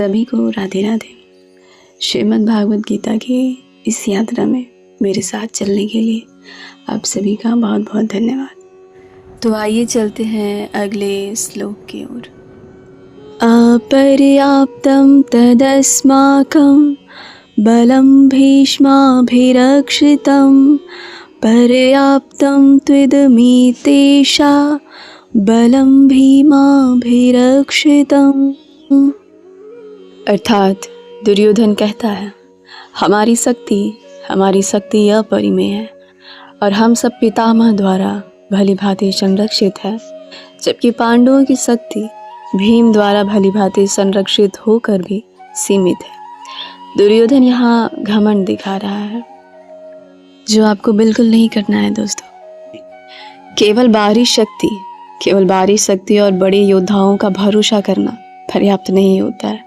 सभी को राधे राधे। श्रीमद् भागवत गीता की इस यात्रा में मेरे साथ चलने के लिए आप सभी का बहुत बहुत धन्यवाद। तो आइए चलते हैं अगले श्लोक की ओर। अपर्याप्तं तदस्माकं बलं भीष्माभिरक्षितं पर्याप्तं त्विदमीतेषा बलं भीमाभिरक्षितम्। अर्थात दुर्योधन कहता है, हमारी शक्ति अपरिमेय है और हम सब पितामह द्वारा भली भांति संरक्षित है, जबकि पांडवों की शक्ति भीम द्वारा भली भांति संरक्षित होकर भी सीमित है। दुर्योधन यहाँ घमंड दिखा रहा है, जो आपको बिल्कुल नहीं करना है दोस्तों। केवल बाहरी शक्ति और बड़े योद्धाओं का भरोसा करना पर्याप्त नहीं होता है।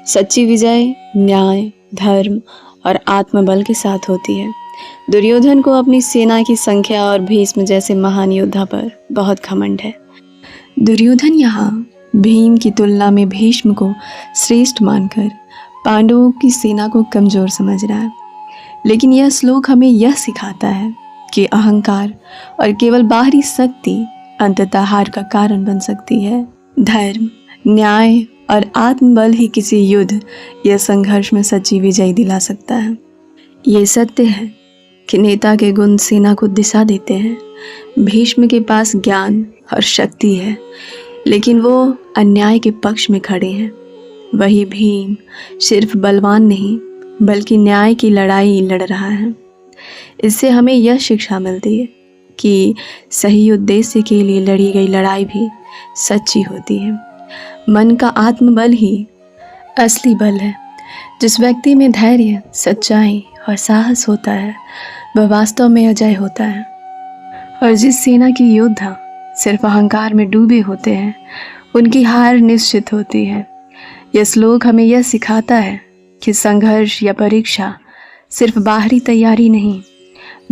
सच्ची विजय न्याय, धर्म और आत्मबल के साथ होती है। दुर्योधन को अपनी सेना की संख्या और भीष्म जैसे महान योद्धा पर बहुत घमंड है। दुर्योधन यहाँ भीम की तुलना में भीष्म को श्रेष्ठ मानकर पांडवों की सेना को कमजोर समझ रहा है। लेकिन यह श्लोक हमें यह सिखाता है कि अहंकार और केवल बाहरी शक्ति अंततः हार का कारण बन सकती है। धर्म, न्याय और आत्मबल ही किसी युद्ध या संघर्ष में सच्ची विजय दिला सकता है। ये सत्य है कि नेता के गुण सेना को दिशा देते हैं। भीष्म के पास ज्ञान और शक्ति है, लेकिन वो अन्याय के पक्ष में खड़े हैं। वही भीम सिर्फ बलवान नहीं बल्कि न्याय की लड़ाई लड़ रहा है। इससे हमें यह शिक्षा मिलती है कि सही उद्देश्य के लिए लड़ी गई लड़ाई भी सच्ची होती है। मन का आत्मबल ही असली बल है। जिस व्यक्ति में धैर्य, सच्चाई और साहस होता है, वह वास्तव में अजय होता है। और जिस सेना के योद्धा सिर्फ अहंकार में डूबे होते हैं, उनकी हार निश्चित होती है। यह श्लोक हमें यह सिखाता है कि संघर्ष या परीक्षा सिर्फ बाहरी तैयारी नहीं,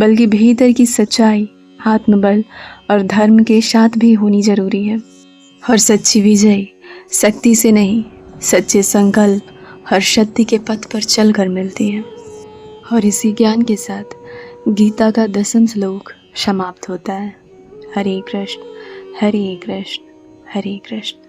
बल्कि भीतर की सच्चाई, आत्मबल और धर्म के साथ भी होनी जरूरी है। और सच्ची विजय शक्ति से नहीं, सच्चे संकल्प और शक्ति के पथ पर चलकर मिलती है। और इसी ज्ञान के साथ गीता का 10वां श्लोक समाप्त होता है। हरे कृष्ण हरे कृष्ण हरे कृष्ण।